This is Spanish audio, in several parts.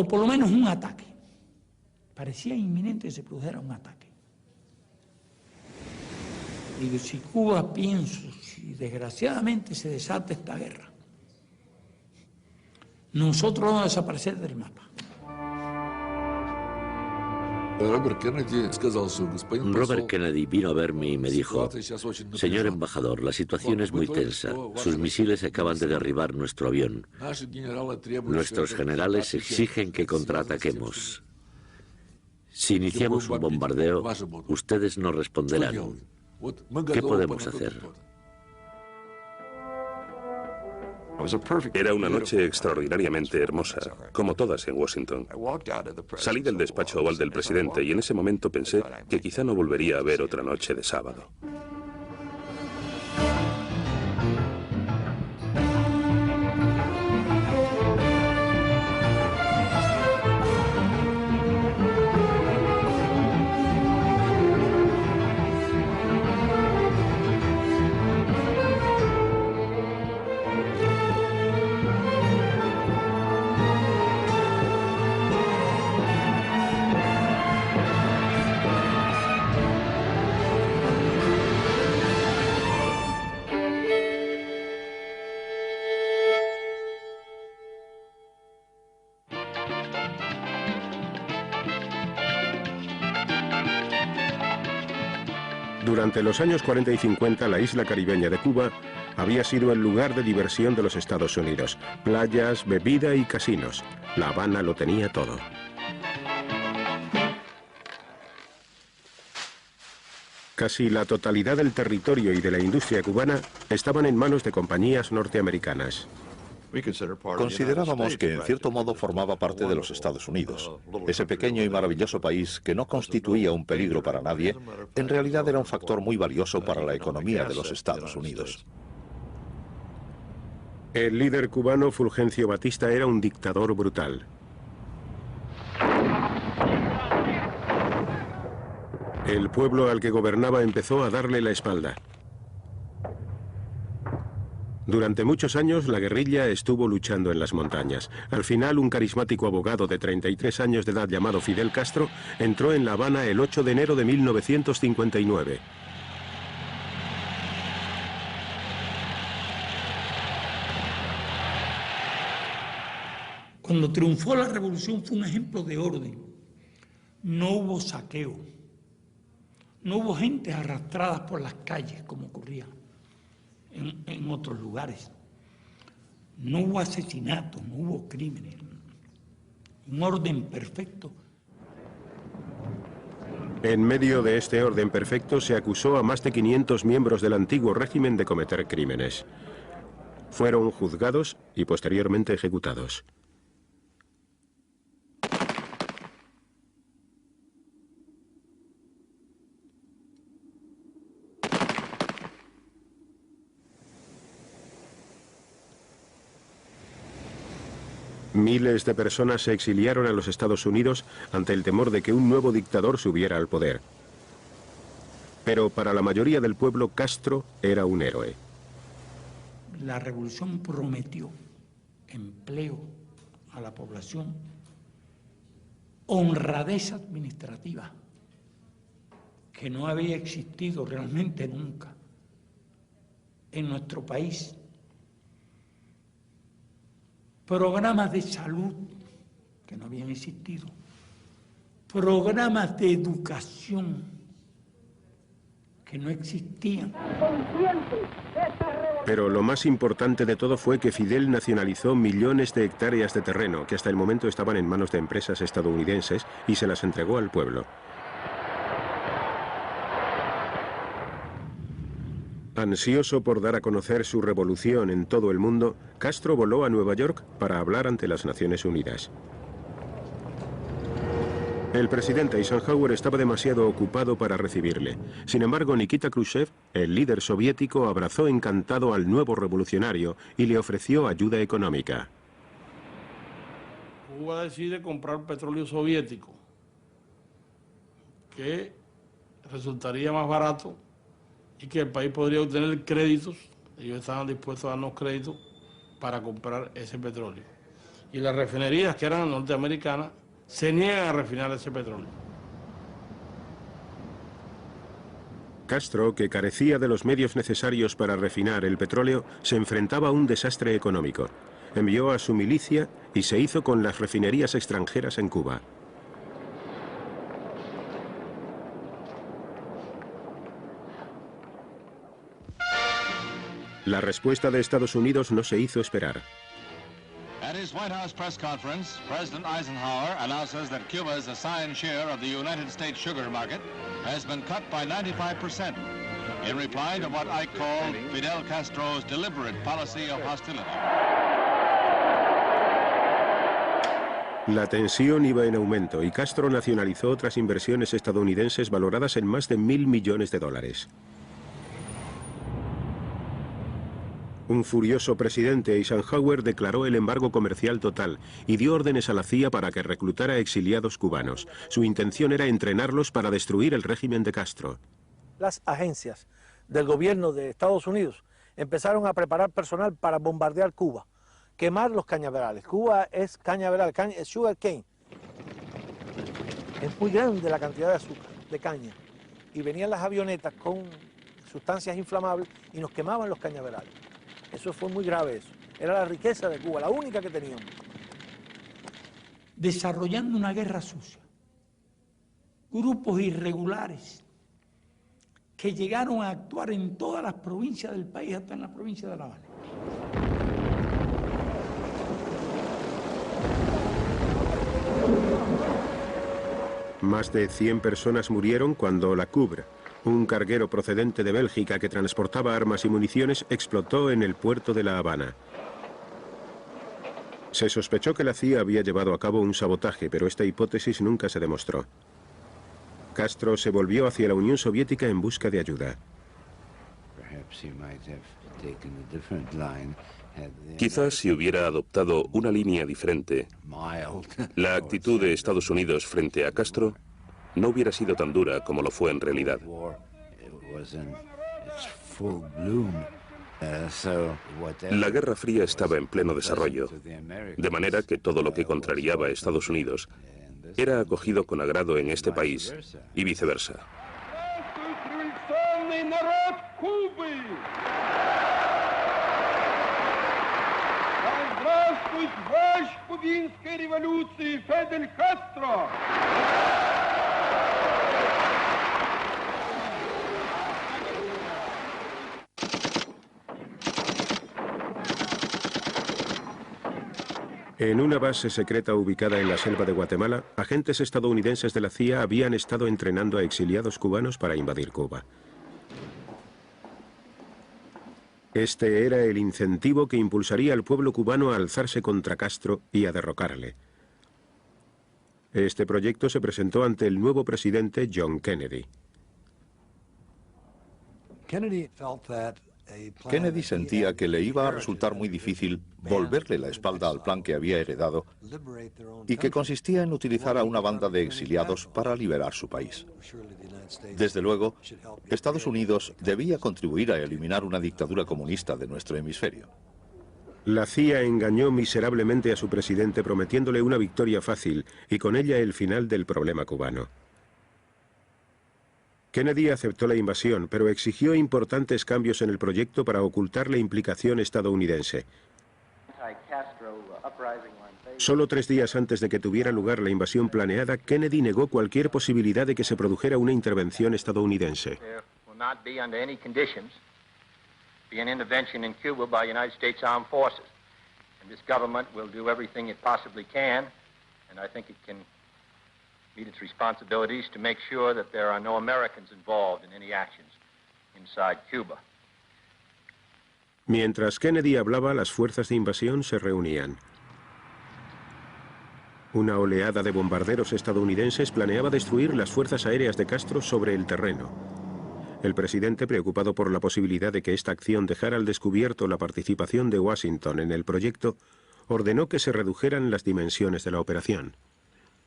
o por lo menos un ataque. Parecía inminente que se produjera un ataque. Digo, si Cuba, pienso, si desgraciadamente se desata esta guerra, nosotros vamos a desaparecer del mapa. Robert Kennedy vino a verme y me dijo: señor embajador, la situación es muy tensa. Sus misiles acaban de derribar nuestro avión. Nuestros generales exigen que contraataquemos. Si iniciamos un bombardeo, ustedes nos responderán. ¿Qué podemos hacer? Era una noche extraordinariamente hermosa, como todas en Washington. Salí del despacho oval del presidente y en ese momento pensé que quizá no volvería a ver otra noche de sábado. Durante los años 40 y 50, la isla caribeña de Cuba había sido el lugar de diversión de los Estados Unidos. Playas, bebida y casinos. La Habana lo tenía todo. Casi la totalidad del territorio y de la industria cubana estaban en manos de compañías norteamericanas. Considerábamos que en cierto modo formaba parte de los Estados Unidos. Ese pequeño y maravilloso país que no constituía un peligro para nadie, en realidad era un factor muy valioso para la economía de los Estados Unidos. El líder cubano Fulgencio Batista era un dictador brutal. El pueblo al que gobernaba empezó a darle la espalda. Durante muchos años la guerrilla estuvo luchando en las montañas. Al final, un carismático abogado de 33 años de edad llamado Fidel Castro entró en La Habana el 8 de enero de 1959. Cuando triunfó la revolución fue un ejemplo de orden. No hubo saqueo. No hubo gente arrastrada por las calles como ocurría en otros lugares. No hubo asesinatos, no hubo crímenes. Un orden perfecto. En medio de este orden perfecto se acusó a más de 500 miembros del antiguo régimen de cometer crímenes. Fueron juzgados y posteriormente ejecutados. Miles de personas se exiliaron a los Estados Unidos ante el temor de que un nuevo dictador subiera al poder. Pero para la mayoría del pueblo, Castro era un héroe. La revolución prometió empleo a la población, honradez administrativa, que no había existido realmente nunca en nuestro país. Programas de salud que no habían existido, programas de educación que no existían. Pero lo más importante de todo fue que Fidel nacionalizó millones de hectáreas de terreno que hasta el momento estaban en manos de empresas estadounidenses y se las entregó al pueblo. Ansioso por dar a conocer su revolución en todo el mundo, Castro voló a Nueva York para hablar ante las Naciones Unidas. El presidente Eisenhower estaba demasiado ocupado para recibirle. Sin embargo, Nikita Khrushchev, el líder soviético, abrazó encantado al nuevo revolucionario y le ofreció ayuda económica. Cuba decide comprar petróleo soviético, que resultaría más barato y que el país podría obtener créditos. Ellos estaban dispuestos a darnos créditos para comprar ese petróleo. y las refinerías que eran norteamericanas se niegan a refinar ese petróleo. Castro, que carecía de los medios necesarios para refinar el petróleo, se enfrentaba a un desastre económico. Envió a su milicia y se hizo con las refinerías extranjeras en Cuba. La respuesta de Estados Unidos no se hizo esperar. At his White House press conference, President Eisenhower announces that Cuba's assigned share of the United States sugar market has been cut by 95%, in reply to what I call Fidel Castro's deliberate policy of hostility. La tensión iba en aumento y Castro nacionalizó otras inversiones estadounidenses valoradas en más de $1.000 millones. Un furioso presidente, Eisenhower, declaró el embargo comercial total y dio órdenes a la CIA para que reclutara exiliados cubanos. Su intención era entrenarlos para destruir el régimen de Castro. Las agencias del gobierno de Estados Unidos empezaron a preparar personal para bombardear Cuba, quemar los cañaverales. Cuba es cañaveral, es sugar cane. Es muy grande la cantidad de azúcar, de caña. Y venían las avionetas con sustancias inflamables y nos quemaban los cañaverales. Eso fue muy grave eso. Era la riqueza de Cuba, la única que teníamos. Desarrollando una guerra sucia. Grupos irregulares que llegaron a actuar en todas las provincias del país, hasta en la provincia de La Habana. Más de 100 personas murieron cuando la Coubre, un carguero procedente de Bélgica que transportaba armas y municiones, explotó en el puerto de La Habana. Se sospechó que la CIA había llevado a cabo un sabotaje, pero esta hipótesis nunca se demostró. Castro se volvió hacia la Unión Soviética en busca de ayuda. Quizás si hubiera adoptado una línea diferente, la actitud de Estados Unidos frente a Castro no hubiera sido tan dura como lo fue en realidad. La Guerra Fría estaba en pleno desarrollo, de manera que todo lo que contrariaba a Estados Unidos era acogido con agrado en este país y viceversa. En una base secreta ubicada en la selva de Guatemala, agentes estadounidenses de la CIA habían estado entrenando a exiliados cubanos para invadir Cuba. Este era el incentivo que impulsaría al pueblo cubano a alzarse contra Castro y a derrocarle. Este proyecto se presentó ante el nuevo presidente John Kennedy. Kennedy sentía que le iba a resultar muy difícil volverle la espalda al plan que había heredado y que consistía en utilizar a una banda de exiliados para liberar su país. Desde luego, Estados Unidos debía contribuir a eliminar una dictadura comunista de nuestro hemisferio. La CIA engañó miserablemente a su presidente prometiéndole una victoria fácil y con ella el final del problema cubano. Kennedy aceptó la invasión, pero exigió importantes cambios en el proyecto para ocultar la implicación estadounidense. Solo 3 días antes de que tuviera lugar la invasión planeada, Kennedy negó cualquier posibilidad de que se produjera una intervención estadounidense. meet its responsibilities to make sure that there are no Americans involved in any actions inside Cuba. Mientras Kennedy hablaba, las fuerzas de invasión se reunían. Una oleada de bombarderos estadounidenses planeaba destruir las fuerzas aéreas de Castro sobre el terreno. El presidente, preocupado por la posibilidad de que esta acción dejara al descubierto la participación de Washington en el proyecto, ordenó que se redujeran las dimensiones de la operación.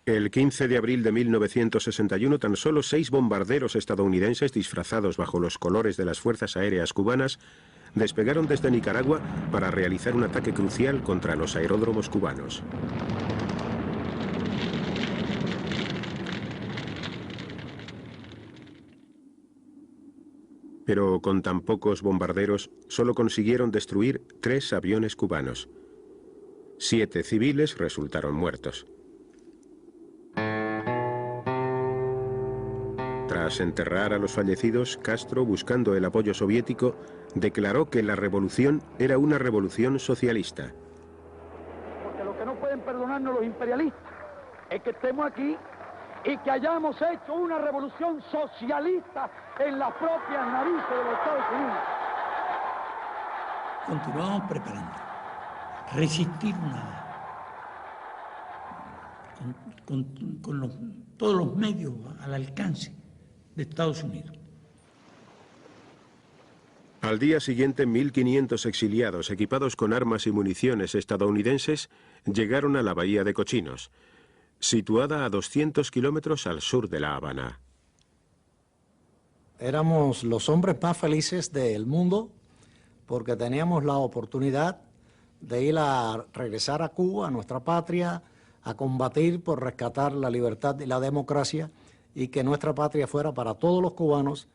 El 15 de abril de 1961, tan solo 6 bombarderos estadounidenses disfrazados bajo los colores de las fuerzas aéreas cubanas despegaron desde Nicaragua para realizar un ataque crucial contra los aeródromos cubanos. Pero con tan pocos bombarderos, solo consiguieron destruir 3 aviones cubanos. 7 civiles resultaron muertos. Tras enterrar a los fallecidos, Castro, buscando el apoyo soviético, declaró que la revolución era una revolución socialista. Porque lo que no pueden perdonarnos los imperialistas es que estemos aquí y que hayamos hecho una revolución socialista en las propias narices de los Estados Unidos. Continuamos preparando. Resistir nada. Con todos los medios al alcance de Estados Unidos. Al día siguiente, 1.500 exiliados equipados con armas y municiones estadounidenses llegaron a la bahía de Cochinos, situada a 200 kilómetros al sur de La Habana. Éramos los hombres más felices del mundo porque teníamos la oportunidad de regresar a Cuba, a nuestra patria, a combatir por rescatar la libertad y la democracia y que nuestra patria fuera para todos los cubanos.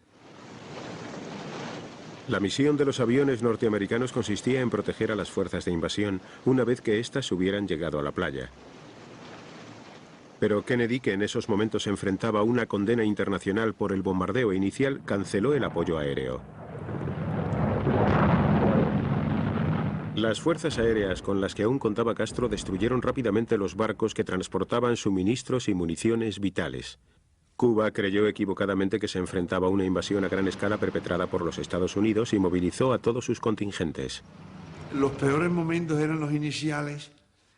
La misión de los aviones norteamericanos consistía en proteger a las fuerzas de invasión una vez que éstas hubieran llegado a la playa. Pero Kennedy, que en esos momentos enfrentaba una condena internacional por el bombardeo inicial, canceló el apoyo aéreo. Las fuerzas aéreas con las que aún contaba Castro destruyeron rápidamente los barcos que transportaban suministros y municiones vitales. Cuba creyó equivocadamente que se enfrentaba a una invasión a gran escala perpetrada por los Estados Unidos y movilizó a todos sus contingentes. Los peores momentos eran los iniciales,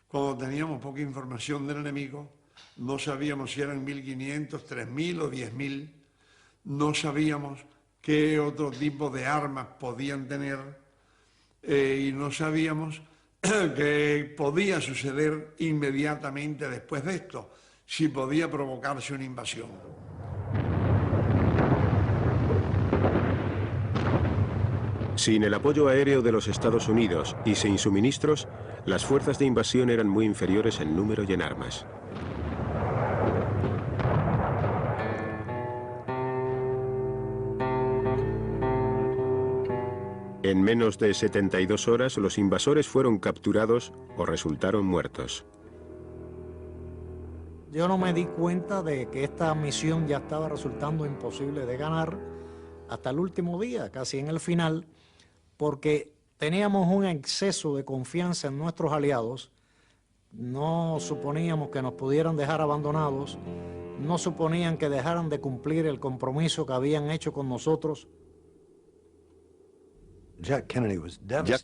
cuando teníamos poca información del enemigo. No sabíamos si eran 1.500, 3.000 o 10.000. No sabíamos qué otro tipo de armas podían tener. Y no sabíamos qué podía suceder inmediatamente después de esto, si podía provocarse una invasión. Sin el apoyo aéreo de los Estados Unidos y sin suministros, las fuerzas de invasión eran muy inferiores en número y en armas. En menos de 72 horas, los invasores fueron capturados o resultaron muertos. Yo no me di cuenta de que esta misión ya estaba resultando imposible de ganar hasta el último día, casi en el final, porque teníamos un exceso de confianza en nuestros aliados. No suponíamos que nos pudieran dejar abandonados, no suponían que dejaran de cumplir el compromiso que habían hecho con nosotros. Jack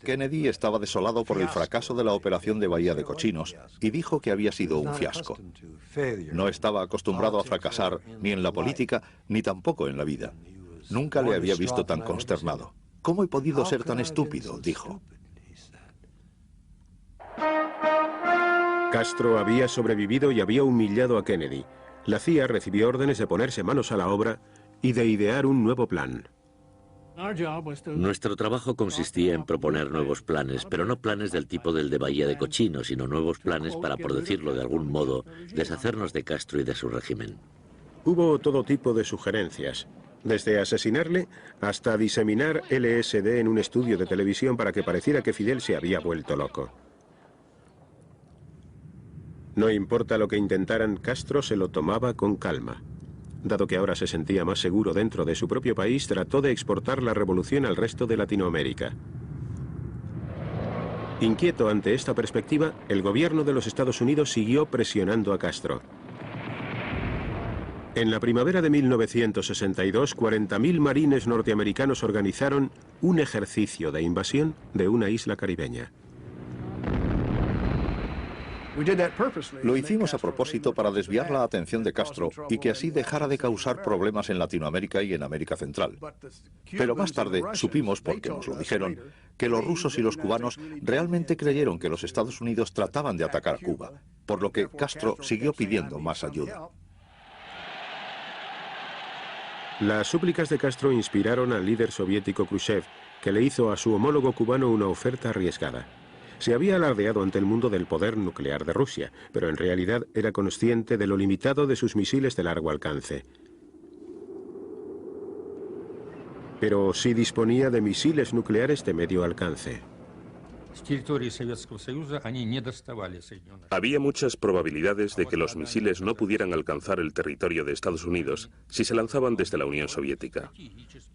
Kennedy estaba desolado por el fracaso de la operación de Bahía de Cochinos y dijo que había sido un fiasco. No estaba acostumbrado a fracasar ni en la política ni tampoco en la vida. Nunca le había visto tan consternado. ¿Cómo he podido ser tan estúpido?, dijo. Castro había sobrevivido y había humillado a Kennedy. La CIA recibió órdenes de ponerse manos a la obra y de idear un nuevo plan. Nuestro trabajo consistía en proponer nuevos planes, pero no planes del tipo del de Bahía de Cochinos, sino nuevos planes para, por decirlo de algún modo, deshacernos de Castro y de su régimen. Hubo todo tipo de sugerencias, desde asesinarle hasta diseminar LSD en un estudio de televisión para que pareciera que Fidel se había vuelto loco. No importa lo que intentaran, Castro se lo tomaba con calma. Dado que ahora se sentía más seguro dentro de su propio país, trató de exportar la revolución al resto de Latinoamérica. Inquieto ante esta perspectiva, el gobierno de los Estados Unidos siguió presionando a Castro. En la primavera de 1962, 40.000 marines norteamericanos organizaron un ejercicio de invasión de una isla caribeña. Lo hicimos a propósito para desviar la atención de Castro y que así dejara de causar problemas en Latinoamérica y en América Central. Pero más tarde supimos, porque nos lo dijeron, que los rusos y los cubanos realmente creyeron que los Estados Unidos trataban de atacar Cuba, por lo que Castro siguió pidiendo más ayuda. Las súplicas de Castro inspiraron al líder soviético Khrushchev, que le hizo a su homólogo cubano una oferta arriesgada. Se había alardeado ante el mundo del poder nuclear de Rusia, pero en realidad era consciente de lo limitado de sus misiles de largo alcance. Pero sí disponía de misiles nucleares de medio alcance. Había muchas probabilidades de que los misiles no pudieran alcanzar el territorio de Estados Unidos si se lanzaban desde la Unión Soviética.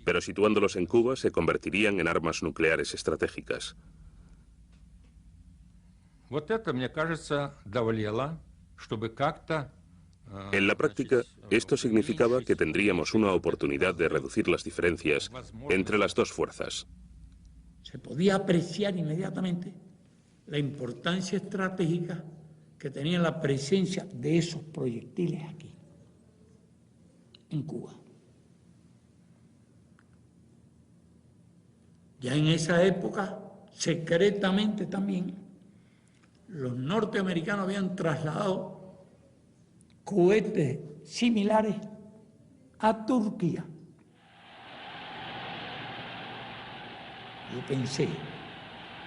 Pero situándolos en Cuba se convertirían en armas nucleares estratégicas. En la práctica, esto significaba que tendríamos una oportunidad de reducir las diferencias entre las dos fuerzas. Se podía apreciar inmediatamente la importancia estratégica que tenía la presencia de esos proyectiles aquí, en Cuba. Ya en esa época, secretamente también, los norteamericanos habían trasladado cohetes similares a Turquía. Yo pensé,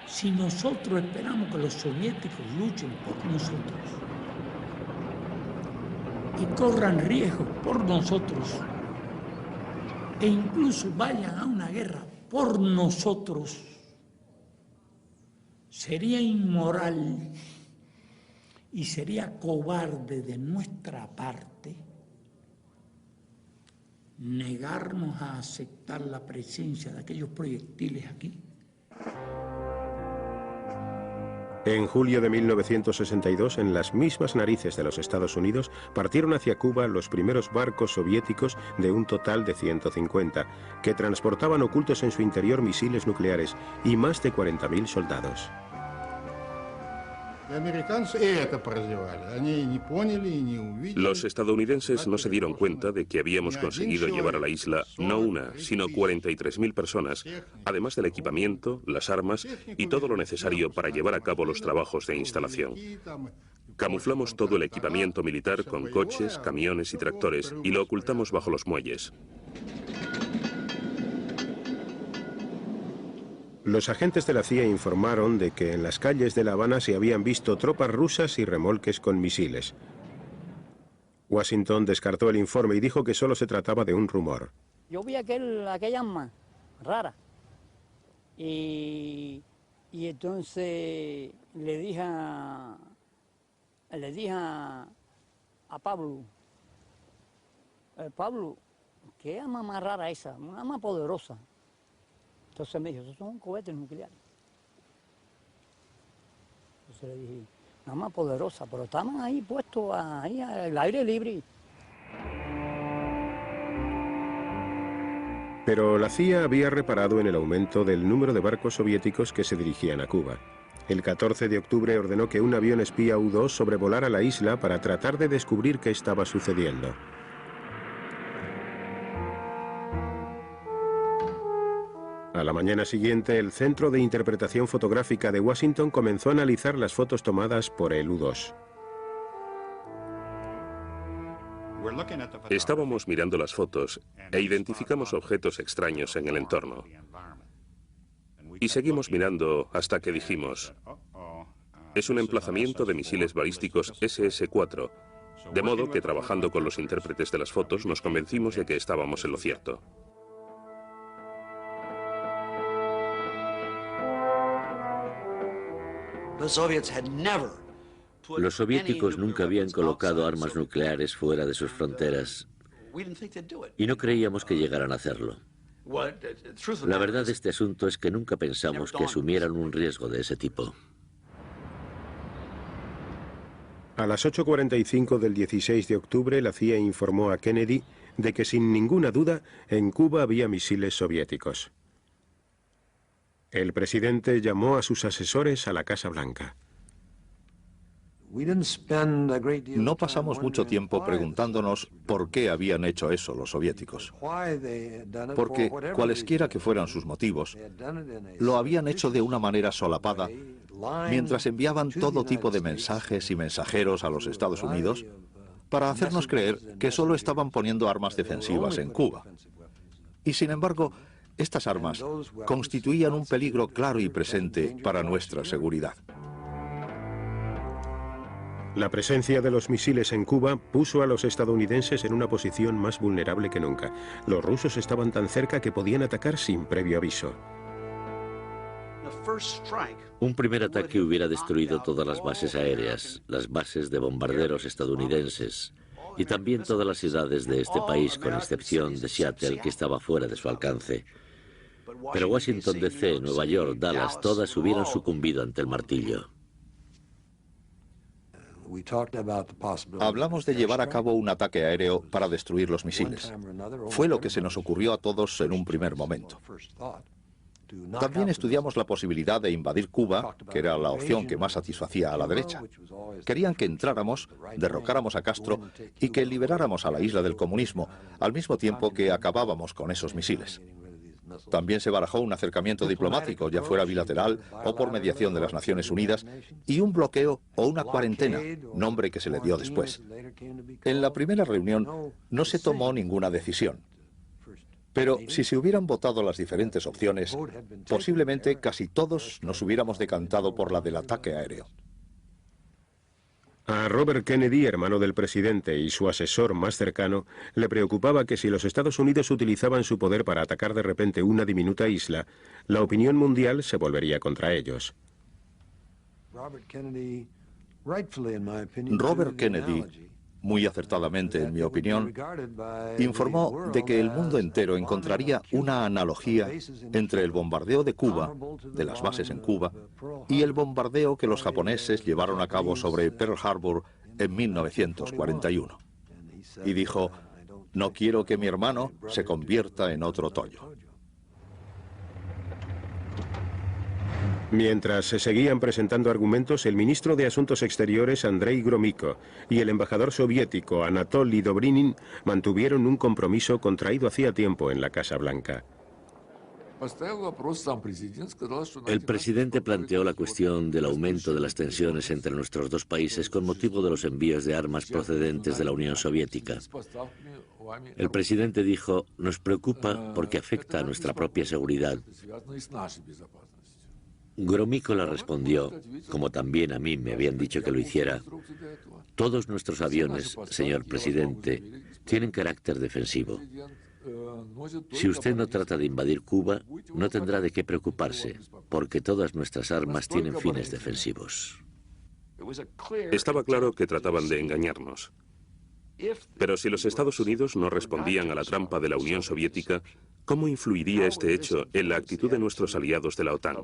si nosotros esperamos que los soviéticos luchen por nosotros y corran riesgos por nosotros e incluso vayan a una guerra por nosotros, sería inmoral y sería cobarde de nuestra parte negarnos a aceptar la presencia de aquellos proyectiles aquí. En julio de 1962, en las mismas narices de los Estados Unidos, partieron hacia Cuba los primeros barcos soviéticos de un total de 150, que transportaban ocultos en su interior misiles nucleares y más de 40.000 soldados. Los estadounidenses no se dieron cuenta de que habíamos conseguido llevar a la isla no una, sino 43.000 personas, además del equipamiento, las armas y todo lo necesario para llevar a cabo los trabajos de instalación. Camuflamos todo el equipamiento militar con coches, camiones y tractores y lo ocultamos bajo los muelles. Los agentes de la CIA informaron de que en las calles de La Habana se habían visto tropas rusas y remolques con misiles. Washington descartó el informe y dijo que solo se trataba de un rumor. Yo vi aquella arma rara y entonces le dije a Pablo, Pablo, ¿qué arma más rara esa? Una arma poderosa. Entonces me dijo, esos son cohetes nucleares. Entonces le dije, una arma poderosa, pero estaban ahí puestos ahí al aire libre. Pero la CIA había reparado en el aumento del número de barcos soviéticos que se dirigían a Cuba. El 14 de octubre ordenó que un avión espía U-2 sobrevolara la isla para tratar de descubrir qué estaba sucediendo. A la mañana siguiente, el Centro de Interpretación Fotográfica de Washington comenzó a analizar las fotos tomadas por el U-2. Estábamos mirando las fotos e identificamos objetos extraños en el entorno. Y seguimos mirando hasta que dijimos, es un emplazamiento de misiles balísticos SS-4, de modo que trabajando con los intérpretes de las fotos nos convencimos de que estábamos en lo cierto. Los soviéticos nunca habían colocado armas nucleares fuera de sus fronteras y no creíamos que llegaran a hacerlo. La verdad de este asunto es que nunca pensamos que asumieran un riesgo de ese tipo. A las 8:45 del 16 de octubre, la CIA informó a Kennedy de que sin ninguna duda en Cuba había misiles soviéticos. El presidente llamó a sus asesores a la Casa Blanca. No pasamos mucho tiempo preguntándonos por qué habían hecho eso los soviéticos. Porque, cualesquiera que fueran sus motivos, lo habían hecho de una manera solapada, mientras enviaban todo tipo de mensajes y mensajeros a los Estados Unidos para hacernos creer que solo estaban poniendo armas defensivas en Cuba. Y sin embargo, Estas armas constituían un peligro claro y presente para nuestra seguridad. La presencia de los misiles en Cuba puso a los estadounidenses en una posición más vulnerable que nunca. Los rusos estaban tan cerca que podían atacar sin previo aviso. Un primer ataque hubiera destruido todas las bases aéreas, las bases de bombarderos estadounidenses y también todas las ciudades de este país, con excepción de Seattle, que estaba fuera de su alcance. Pero Washington DC, Nueva York, Dallas, todas hubieran sucumbido ante el martillo. Hablamos de llevar a cabo un ataque aéreo para destruir los misiles. Fue lo que se nos ocurrió a todos en un primer momento. También estudiamos la posibilidad de invadir Cuba, que era la opción que más satisfacía a la derecha. Querían que entráramos, derrocáramos a Castro y que liberáramos a la isla del comunismo, al mismo tiempo que acabábamos con esos misiles. También se barajó un acercamiento diplomático, ya fuera bilateral o por mediación de las Naciones Unidas, y un bloqueo o una cuarentena, nombre que se le dio después. En la primera reunión no se tomó ninguna decisión. Pero si se hubieran votado las diferentes opciones, posiblemente casi todos nos hubiéramos decantado por la del ataque aéreo. A Robert Kennedy, hermano del presidente y su asesor más cercano, le preocupaba que si los Estados Unidos utilizaban su poder para atacar de repente una diminuta isla, la opinión mundial se volvería contra ellos. Robert Kennedy, muy acertadamente en mi opinión, informó de que el mundo entero encontraría una analogía entre el bombardeo de Cuba, de las bases en Cuba, y el bombardeo que los japoneses llevaron a cabo sobre Pearl Harbor en 1941. Y dijo, no quiero que mi hermano se convierta en otro Toyo. Mientras se seguían presentando argumentos, el ministro de Asuntos Exteriores, Andrei Gromyko, y el embajador soviético, Anatoly Dobrinin, mantuvieron un compromiso contraído hacía tiempo en la Casa Blanca. El presidente planteó la cuestión del aumento de las tensiones entre nuestros dos países con motivo de los envíos de armas procedentes de la Unión Soviética. El presidente dijo, nos preocupa porque afecta a nuestra propia seguridad. Gromyko le respondió, como también a mí me habían dicho que lo hiciera, todos nuestros aviones, señor presidente, tienen carácter defensivo. Si usted no trata de invadir Cuba, no tendrá de qué preocuparse, porque todas nuestras armas tienen fines defensivos. Estaba claro que trataban de engañarnos. Pero si los Estados Unidos no respondían a la trampa de la Unión Soviética, ¿cómo influiría este hecho en la actitud de nuestros aliados de la OTAN?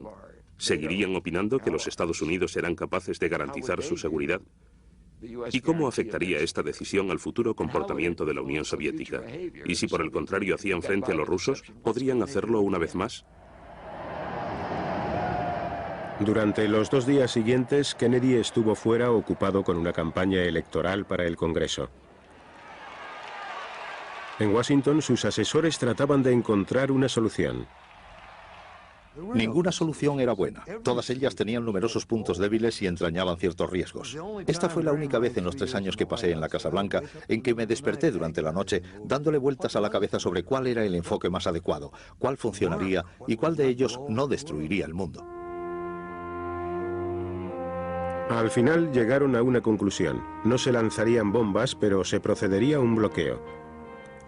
¿Seguirían opinando que los Estados Unidos eran capaces de garantizar su seguridad? ¿Y cómo afectaría esta decisión al futuro comportamiento de la Unión Soviética? ¿Y si por el contrario hacían frente a los rusos, podrían hacerlo una vez más? Durante los 2 días siguientes, Kennedy estuvo fuera ocupado con una campaña electoral para el Congreso. En Washington, sus asesores trataban de encontrar una solución. Ninguna solución era buena. Todas ellas tenían numerosos puntos débiles y entrañaban ciertos riesgos. Esta fue la única vez en los 3 años que pasé en la Casa Blanca en que me desperté durante la noche dándole vueltas a la cabeza sobre cuál era el enfoque más adecuado, cuál funcionaría y cuál de ellos no destruiría el mundo. Al final llegaron a una conclusión. No se lanzarían bombas, pero se procedería a un bloqueo.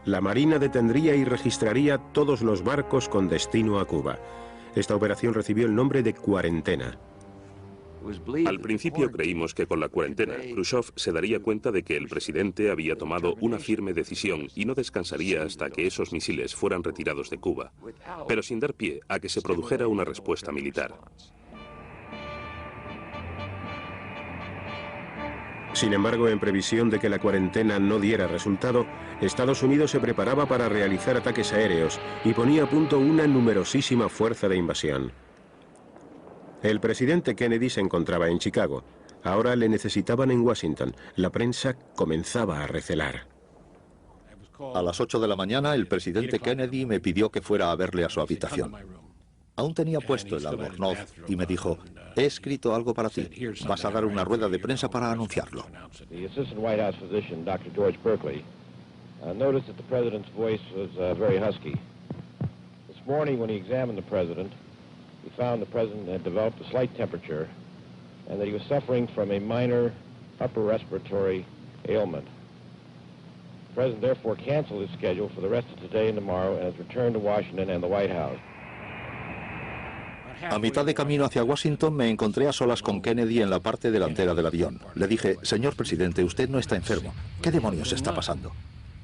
La Marina detendría y registraría todos los barcos con destino a Cuba. Esta operación recibió el nombre de cuarentena. Al principio creímos que con la cuarentena, Khrushchev se daría cuenta de que el presidente había tomado una firme decisión y no descansaría hasta que esos misiles fueran retirados de Cuba, pero sin dar pie a que se produjera una respuesta militar. Sin embargo, en previsión de que la cuarentena no diera resultado, Estados Unidos se preparaba para realizar ataques aéreos y ponía a punto una numerosísima fuerza de invasión. El presidente Kennedy se encontraba en Chicago. Ahora le necesitaban en Washington. La prensa comenzaba a recelar. A las 8 de la mañana, el presidente Kennedy me pidió que fuera a verle a su habitación. Aún tenía puesto el albornoz y me dijo, he escrito algo para ti. Vas a dar una rueda de prensa para anunciarlo. The assistant White House physician, Dr. George Berkeley, noticed that the president's voice was very husky. This This morning, when he examined the president, he found the president had developed a slight temperature and that he was suffering from a minor upper respiratory ailment. The president therefore canceled his schedule for the rest of today and tomorrow and has returned to Washington and the White House. A mitad de camino hacia Washington me encontré a solas con Kennedy en la parte delantera del avión. Le dije, señor presidente, usted no está enfermo. ¿Qué demonios está pasando?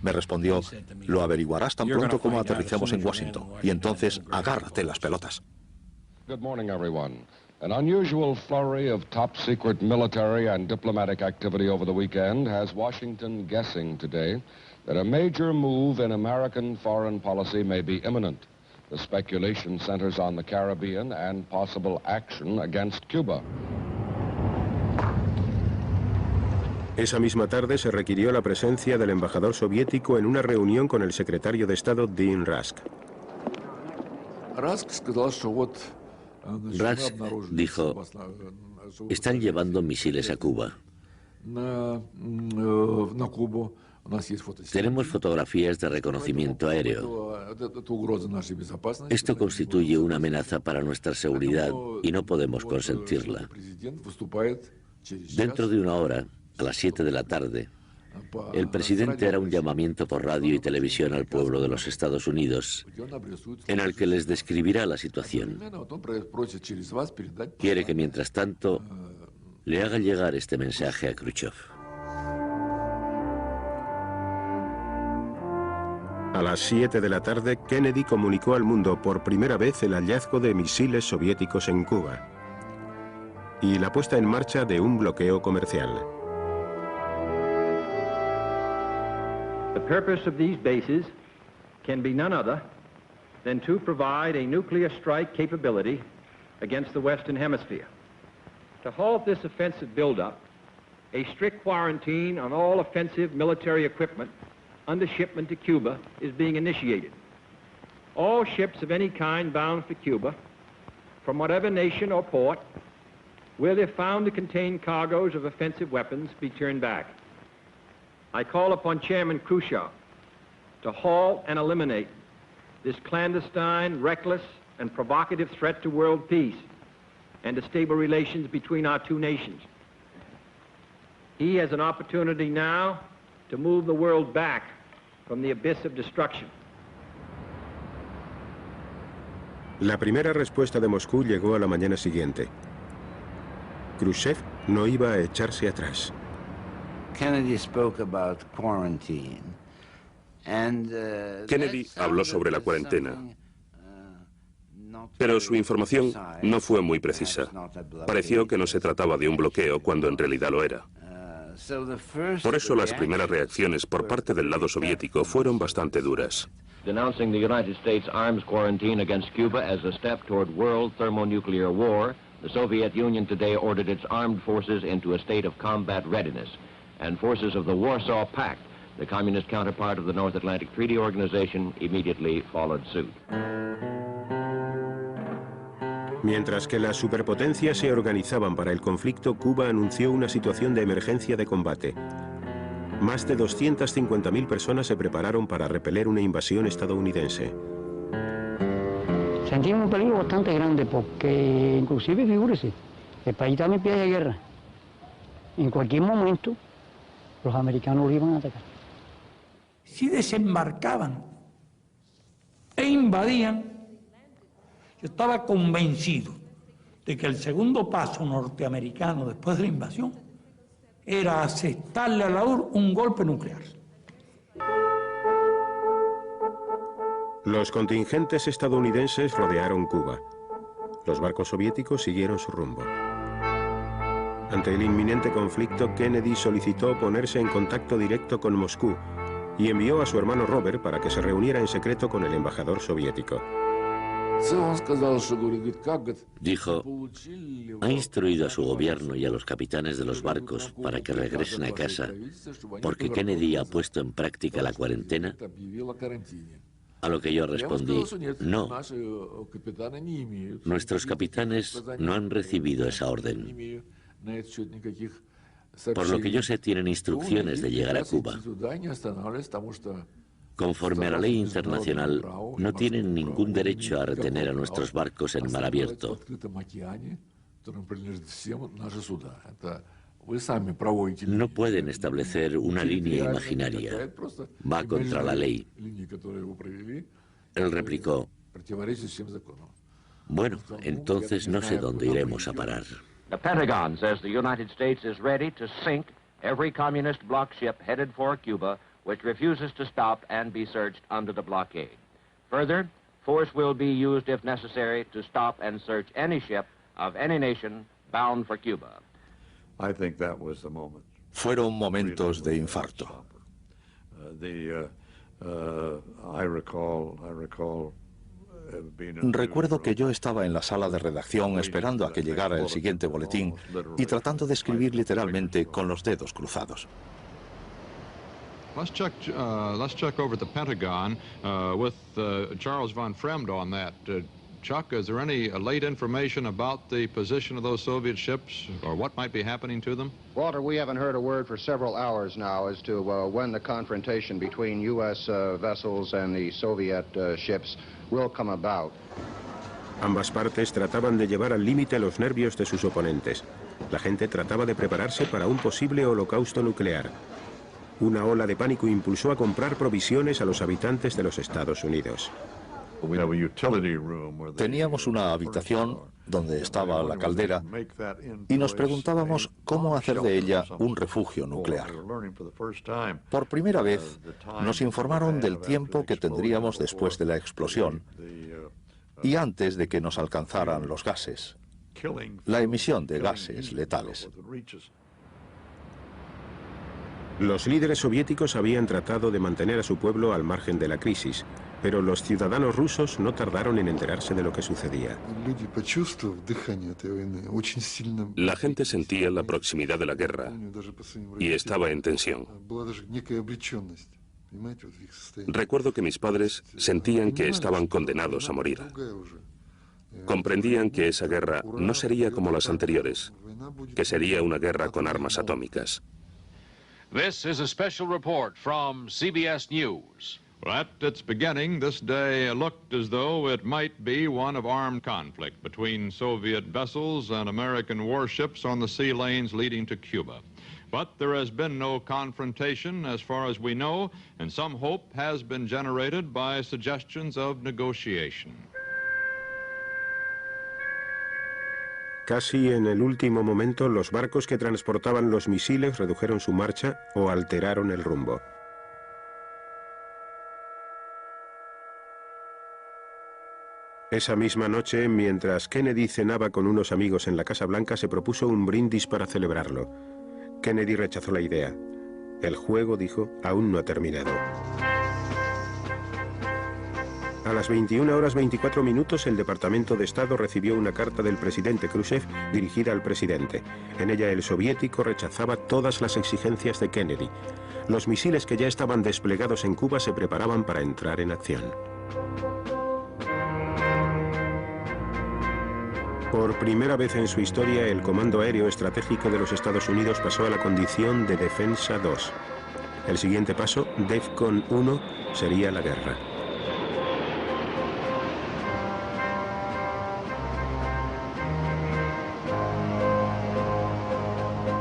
Me respondió, lo averiguarás tan pronto como aterricemos en Washington. Y entonces, agárrate las pelotas. Good morning, everyone. An unusual flurry of top-secret military and diplomatic activity over the weekend has Washington guessing today that a major move in American foreign policy may be imminent. The speculation centers on the Caribbean and possible action against Cuba. Esa misma tarde se requirió la presencia del embajador soviético en una reunión con el secretario de Estado Dean Rusk. Rusk dijo, están llevando misiles a Cuba. Tenemos fotografías de reconocimiento aéreo. Esto constituye una amenaza para nuestra seguridad y no podemos consentirla. Dentro de una hora, a las 7 de la tarde, el presidente hará un llamamiento por radio y televisión al pueblo de los Estados Unidos, en el que les describirá la situación. Quiere que, mientras tanto, le haga llegar este mensaje a Khrushchev. A las 7 de la tarde, Kennedy comunicó al mundo por primera vez el hallazgo de misiles soviéticos en Cuba y la puesta en marcha de un bloqueo comercial. The purpose of these bases can be none other than to provide a nuclear strike capability against the Western Hemisphere. To halt this offensive buildup, a strict quarantine on all offensive military equipment under shipment to Cuba is being initiated. All ships of any kind bound for Cuba, from whatever nation or port, where they're found to contain cargoes of offensive weapons, be turned back. I call upon Chairman Khrushchev to halt and eliminate this clandestine, reckless, and provocative threat to world peace and to stable relations between our two nations. He has an opportunity now to move the world back from the abyss of destruction. La primera respuesta de Moscú llegó a la mañana siguiente. Khrushchev no iba a echarse atrás. Kennedy habló sobre la cuarentena, pero su información no fue muy precisa. Pareció que no se trataba de un bloqueo cuando en realidad lo era. Por eso las primeras reacciones por parte del lado soviético fueron bastante duras. Denouncing the United States arms quarantine against Cuba as a step toward world thermonuclear war, the Soviet Union today ordered its armed forces into a state of combat readiness, and forces of the Warsaw Pact, the communist counterpart of the North Atlantic Treaty Organization, immediately followed suit. Mientras que las superpotencias se organizaban para el conflicto, Cuba anunció una situación de emergencia de combate. Más de 250.000 personas se prepararon para repeler una invasión estadounidense. Sentimos un peligro bastante grande porque, inclusive, figúrese, el país está en pie de guerra. En cualquier momento, los americanos lo iban a atacar. Si desembarcaban e invadían, yo estaba convencido de que el segundo paso norteamericano después de la invasión era aceptarle a la URSS un golpe nuclear. Los contingentes estadounidenses rodearon Cuba. Los barcos soviéticos siguieron su rumbo. Ante el inminente conflicto, Kennedy solicitó ponerse en contacto directo con Moscú y envió a su hermano Robert para que se reuniera en secreto con el embajador soviético. Dijo, ha instruido a su gobierno y a los capitanes de los barcos para que regresen a casa porque Kennedy ha puesto en práctica la cuarentena. A lo que yo respondí, no. Nuestros capitanes no han recibido esa orden. Por lo que yo sé, tienen instrucciones de llegar a Cuba. Conforme a la ley internacional, no tienen ningún derecho a retener a nuestros barcos en mar abierto. No pueden establecer una línea imaginaria. Va contra la ley. Él replicó: bueno, entonces no sé dónde iremos a parar. The Pentagon says the United States is ready to sink every communist bloc ship headed for Cuba which refuses to stop and be searched under the blockade. Further, force will be used if necessary to stop and search any ship of any nation bound for Cuba. Fueron momentos de infarto. Recuerdo que yo estaba en la sala de redacción esperando a que llegara el siguiente boletín y tratando de escribir literalmente con los dedos cruzados. Let's check over at the Pentagon with Charles von Fremd on that. Chuck, is there any late information about the position of those Soviet ships or what might be happening to them? Walter, we haven't heard a word for several hours now as to when the confrontation between U.S. vessels and the Soviet ships will come about. Ambas partes trataban de llevar al límite los nervios de sus oponentes. La gente trataba de prepararse para un posible holocausto nuclear. Una ola de pánico impulsó a comprar provisiones a los habitantes de los Estados Unidos. Teníamos una habitación donde estaba la caldera y nos preguntábamos cómo hacer de ella un refugio nuclear. Por primera vez nos informaron del tiempo que tendríamos después de la explosión y antes de que nos alcanzaran los gases, la emisión de gases letales. Los líderes soviéticos habían tratado de mantener a su pueblo al margen de la crisis, pero los ciudadanos rusos no tardaron en enterarse de lo que sucedía. La gente sentía la proximidad de la guerra y estaba en tensión. Recuerdo que mis padres sentían que estaban condenados a morir. Comprendían que esa guerra no sería como las anteriores, que sería una guerra con armas atómicas. This is a special report from CBS News. Well, at its beginning, this day looked as though it might be one of armed conflict between Soviet vessels and American warships on the sea lanes leading to Cuba. But there has been no confrontation as far as we know, and some hope has been generated by suggestions of negotiation. Casi en el último momento, los barcos que transportaban los misiles redujeron su marcha o alteraron el rumbo. Esa misma noche, mientras Kennedy cenaba con unos amigos en la Casa Blanca, se propuso un brindis para celebrarlo. Kennedy rechazó la idea. El juego, dijo, aún no ha terminado. A las 21:24, el Departamento de Estado recibió una carta del presidente Khrushchev dirigida al presidente. En ella el soviético rechazaba todas las exigencias de Kennedy. Los misiles que ya estaban desplegados en Cuba se preparaban para entrar en acción. Por primera vez en su historia, el Comando Aéreo Estratégico de los Estados Unidos pasó a la condición de Defensa 2. El siguiente paso, DEFCON 1, sería la guerra.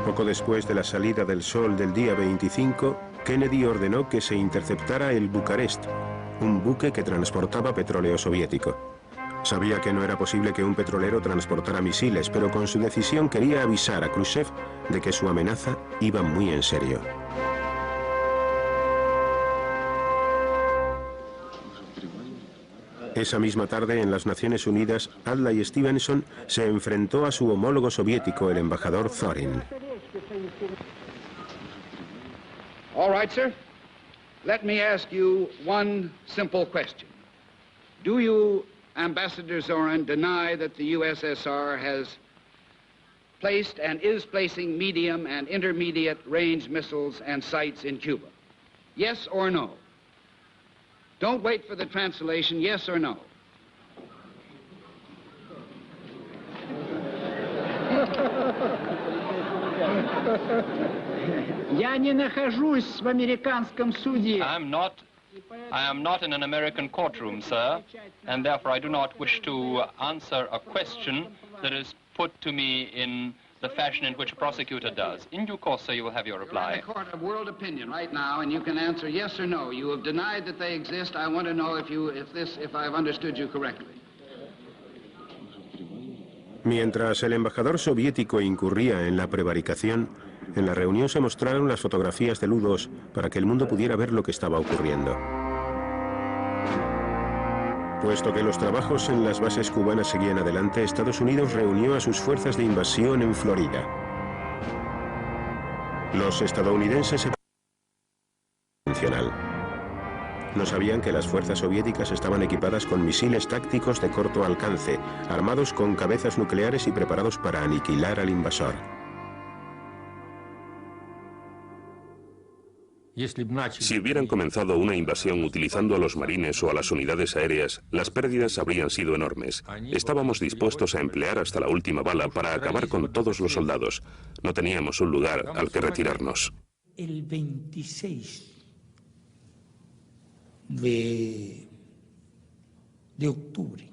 Poco después de la salida del sol del día 25, Kennedy ordenó que se interceptara el Bucarest, un buque que transportaba petróleo soviético. Sabía que no era posible que un petrolero transportara misiles, pero con su decisión quería avisar a Khrushchev de que su amenaza iba muy en serio. Esa misma tarde, en las Naciones Unidas, Adlai Stevenson se enfrentó a su homólogo soviético, el embajador Zorin. All right, sir. Let me ask you one simple question. Do you, Ambassador Zorin, deny that the USSR has placed and is placing medium and intermediate range missiles and sights in Cuba? Yes or no? Don't wait for the translation, yes or no? Я не нахожусь в американском суде. I'm not I am not in an American courtroom, sir, and therefore I do not wish to answer a question that is put to me in the fashion in which a prosecutor does. In due course, sir, you will have your reply. You're in a court of world opinion right now, and you can answer yes or no. You have denied that they exist. I want to know if I've understood you correctly. Mientras el embajador soviético incurría en la prevaricación, en la reunión se mostraron las fotografías del U-2 para que el mundo pudiera ver lo que estaba ocurriendo. Puesto que los trabajos en las bases cubanas seguían adelante, Estados Unidos reunió a sus fuerzas de invasión en Florida. Los estadounidenses se convencional. No sabían que las fuerzas soviéticas estaban equipadas con misiles tácticos de corto alcance, armados con cabezas nucleares y preparados para aniquilar al invasor. Si hubieran comenzado una invasión utilizando a los marines o a las unidades aéreas, las pérdidas habrían sido enormes. Estábamos dispuestos a emplear hasta la última bala para acabar con todos los soldados. No teníamos un lugar al que retirarnos. El 26 de octubre,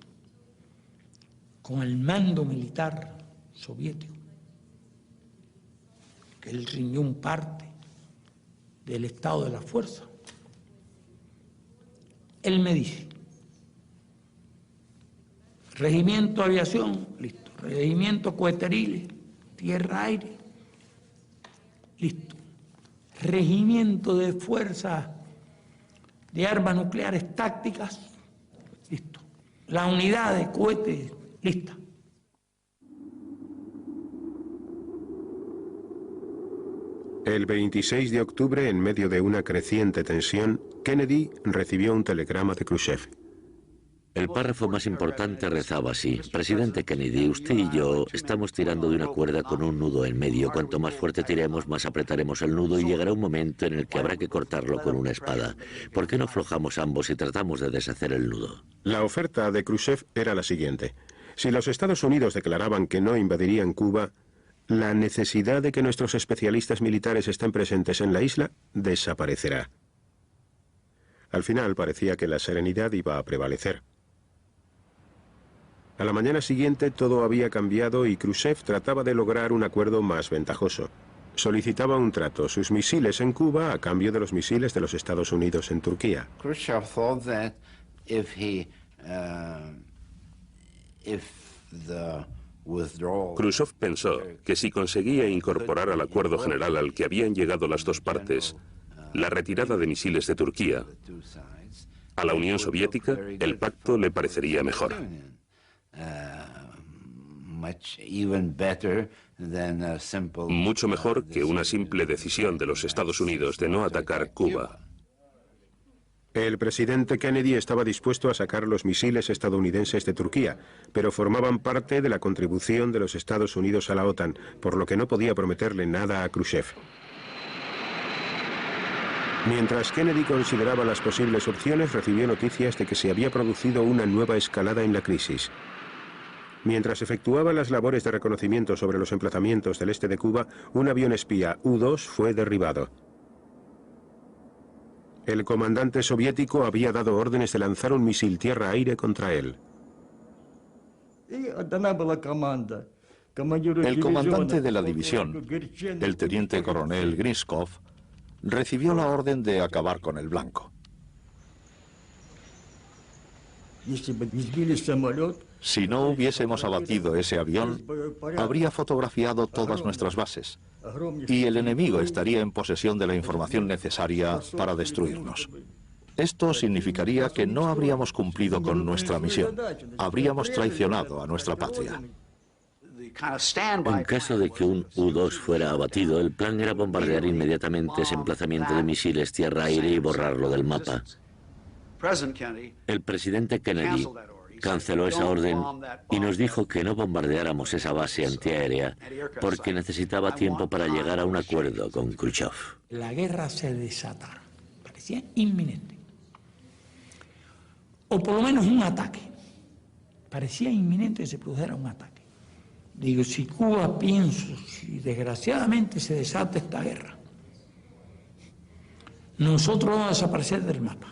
con el mando militar soviético, que el riñón parte del estado de la fuerza, él me dice: regimiento aviación, listo; regimiento coheteriles, tierra-aire, listo; regimiento de fuerzas de armas nucleares tácticas, listo; la unidad de cohetes, lista. El 26 de octubre, en medio de una creciente tensión, Kennedy recibió un telegrama de Khrushchev. El párrafo más importante rezaba así: presidente Kennedy, usted y yo estamos tirando de una cuerda con un nudo en medio. Cuanto más fuerte tiremos, más apretaremos el nudo y llegará un momento en el que habrá que cortarlo con una espada. ¿Por qué no aflojamos ambos y tratamos de deshacer el nudo? La oferta de Khrushchev era la siguiente: si los Estados Unidos declaraban que no invadirían Cuba, la necesidad de que nuestros especialistas militares estén presentes en la isla desaparecerá. Al final parecía que la serenidad iba a prevalecer. A la mañana siguiente todo había cambiado y Khrushchev trataba de lograr un acuerdo más ventajoso. Solicitaba un trato: sus misiles en Cuba a cambio de los misiles de los Estados Unidos en Turquía. Khrushchev thought that if the Khrushchev pensó que si conseguía incorporar al acuerdo general al que habían llegado las dos partes la retirada de misiles de Turquía a la Unión Soviética, el pacto le parecería mejor. Mucho mejor que una simple decisión de los Estados Unidos de no atacar Cuba. El presidente Kennedy estaba dispuesto a sacar los misiles estadounidenses de Turquía, pero formaban parte de la contribución de los Estados Unidos a la OTAN, por lo que no podía prometerle nada a Khrushchev. Mientras Kennedy consideraba las posibles opciones, recibió noticias de que se había producido una nueva escalada en la crisis. Mientras efectuaba las labores de reconocimiento sobre los emplazamientos del este de Cuba, un avión espía U-2 fue derribado. El comandante soviético había dado órdenes de lanzar un misil tierra-aire contra él. El comandante de la división, el teniente coronel Grinskov, recibió la orden de acabar con el blanco. Si no hubiésemos abatido ese avión, habría fotografiado todas nuestras bases y el enemigo estaría en posesión de la información necesaria para destruirnos. Esto significaría que no habríamos cumplido con nuestra misión, habríamos traicionado a nuestra patria. En caso de que un U-2 fuera abatido, el plan era bombardear inmediatamente ese emplazamiento de misiles tierra-aire y borrarlo del mapa. El presidente Kennedy canceló esa orden y nos dijo que no bombardeáramos esa base antiaérea porque necesitaba tiempo para llegar a un acuerdo con Khrushchev. La guerra se desatara, parecía inminente. O por lo menos un ataque. Parecía inminente que se produjera un ataque. Digo, si Cuba, pienso, si desgraciadamente se desata esta guerra, nosotros vamos a desaparecer del mapa.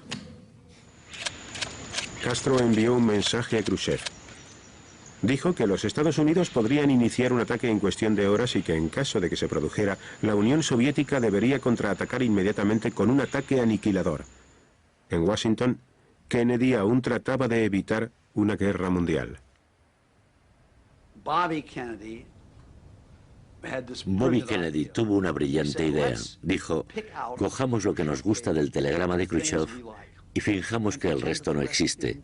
Castro envió un mensaje a Khrushchev. Dijo que los Estados Unidos podrían iniciar un ataque en cuestión de horas y que en caso de que se produjera, la Unión Soviética debería contraatacar inmediatamente con un ataque aniquilador. En Washington, Kennedy aún trataba de evitar una guerra mundial. Bobby Kennedy tuvo una brillante idea. Dijo, cojamos lo que nos gusta del telegrama de Khrushchev y finjamos que el resto no existe.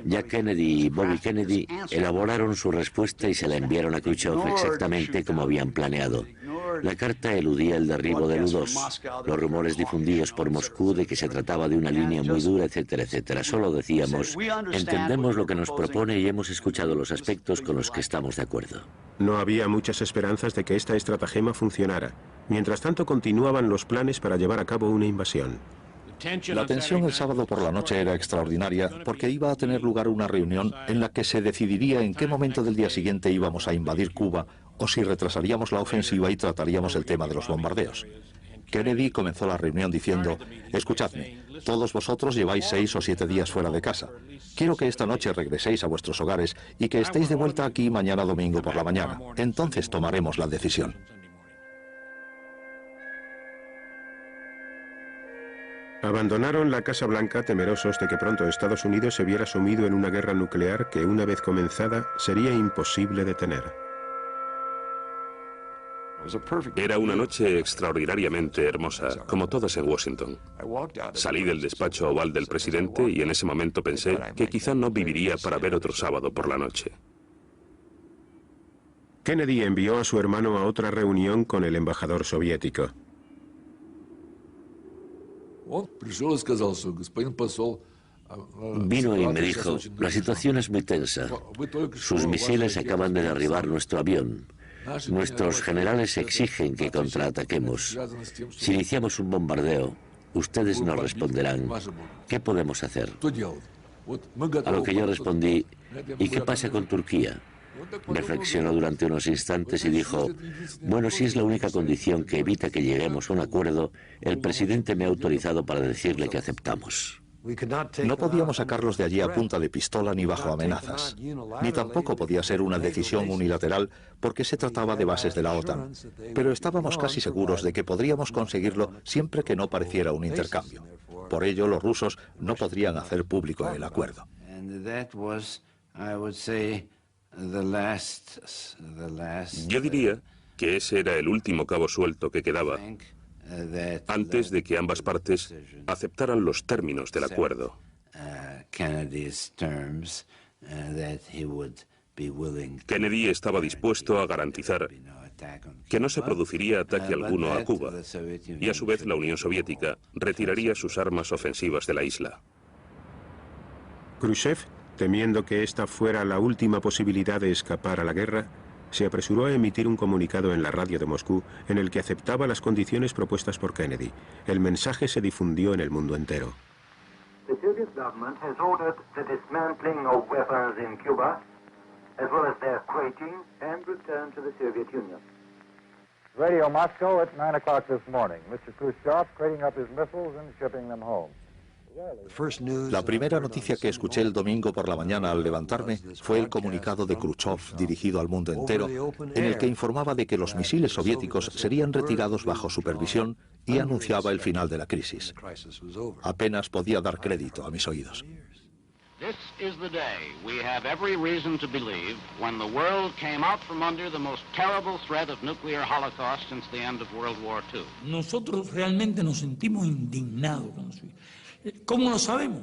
Jack Kennedy y Bobby Kennedy elaboraron su respuesta y se la enviaron a Khrushchev exactamente como habían planeado. La carta eludía el derribo del U-2, los rumores difundidos por Moscú de que se trataba de una línea muy dura, etcétera, etcétera. Solo decíamos, entendemos lo que nos propone y hemos escuchado los aspectos con los que estamos de acuerdo. No había muchas esperanzas de que esta estratagema funcionara. Mientras tanto, continuaban los planes para llevar a cabo una invasión. La tensión el sábado por la noche era extraordinaria porque iba a tener lugar una reunión en la que se decidiría en qué momento del día siguiente íbamos a invadir Cuba o si retrasaríamos la ofensiva y trataríamos el tema de los bombardeos. Kennedy comenzó la reunión diciendo, escuchadme, todos vosotros lleváis 6 o 7 días fuera de casa. Quiero que esta noche regreséis a vuestros hogares y que estéis de vuelta aquí mañana domingo por la mañana. Entonces tomaremos la decisión. Abandonaron la Casa Blanca temerosos de que pronto Estados Unidos se viera sumido en una guerra nuclear que una vez comenzada sería imposible detener. Era una noche extraordinariamente hermosa, como todas en Washington. Salí del despacho oval del presidente y en ese momento pensé que quizá no viviría para ver otro sábado por la noche. Kennedy envió a su hermano a otra reunión con el embajador soviético. Vino y me dijo, la situación es muy tensa. Sus misiles acaban de derribar nuestro avión. Nuestros generales exigen que contraataquemos. Si iniciamos un bombardeo, ustedes nos responderán. ¿Qué podemos hacer? A lo que yo respondí, ¿y qué pasa con Turquía? Reflexionó durante unos instantes y dijo, bueno, si es la única condición que evita que lleguemos a un acuerdo, el presidente me ha autorizado para decirle que aceptamos. No podíamos sacarlos de allí a punta de pistola ni bajo amenazas. Ni tampoco podía ser una decisión unilateral porque se trataba de bases de la OTAN. Pero estábamos casi seguros de que podríamos conseguirlo siempre que no pareciera un intercambio. Por ello, los rusos no podrían hacer público el acuerdo. Yo diría que ese era el último cabo suelto que quedaba antes de que ambas partes aceptaran los términos del acuerdo. Kennedy estaba dispuesto a garantizar que no se produciría ataque alguno a Cuba y a su vez la Unión Soviética retiraría sus armas ofensivas de la isla. Khrushchev, temiendo que esta fuera la última posibilidad de escapar a la guerra, se apresuró a emitir un comunicado en la radio de Moscú en el que aceptaba las condiciones propuestas por Kennedy. El mensaje se difundió en el mundo entero. The Soviet government has ordered the dismantling of weapons in Cuba, as well as their crating and return to the Soviet Union. Radio Moscow at 9 o'clock this morning. Mr. Khrushchev crating up his missiles and shipping them home. La primera noticia que escuché el domingo por la mañana al levantarme fue el comunicado de Khrushchev dirigido al mundo entero, en el que informaba de que los misiles soviéticos serían retirados bajo supervisión y anunciaba el final de la crisis. Apenas podía dar crédito a mis oídos. This is the day we have every reason to believe when the world came out from under the most terrible threat of nuclear holocaust since the end of World War II. Nosotros realmente nos sentimos indignados con eso. ¿Cómo lo sabemos?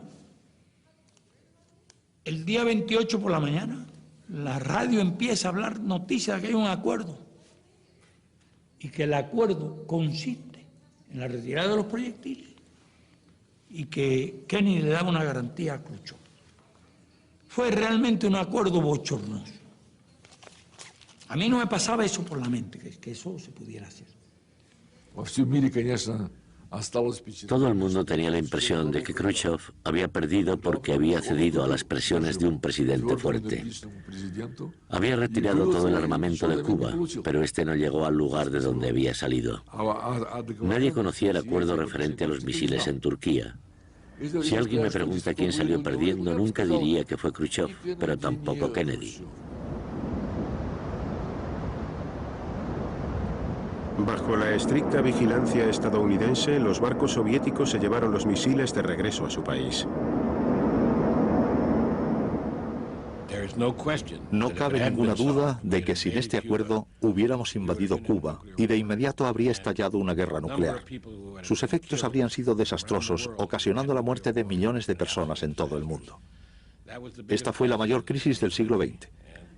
El día 28 por la mañana, la radio empieza a hablar noticias de que hay un acuerdo y que el acuerdo consiste en la retirada de los proyectiles y que Kennedy le daba una garantía a Khrushchev. Fue realmente un acuerdo bochornoso. A mí no me pasaba eso por la mente, que eso se pudiera hacer. Todo el mundo tenía la impresión de que Khrushchev había perdido porque había cedido a las presiones de un presidente fuerte. Había retirado todo el armamento de Cuba, pero este no llegó al lugar de donde había salido. Nadie conocía el acuerdo referente a los misiles en Turquía. Si alguien me pregunta quién salió perdiendo, nunca diría que fue Khrushchev, pero tampoco Kennedy. Bajo la estricta vigilancia estadounidense, los barcos soviéticos se llevaron los misiles de regreso a su país. No cabe ninguna duda de que sin este acuerdo hubiéramos invadido Cuba y de inmediato habría estallado una guerra nuclear. Sus efectos habrían sido desastrosos, ocasionando la muerte de millones de personas en todo el mundo. Esta fue la mayor crisis del siglo XX.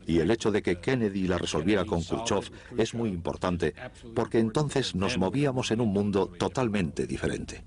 Y el hecho de que Kennedy la resolviera con Khrushchev es muy importante, porque entonces nos movíamos en un mundo totalmente diferente.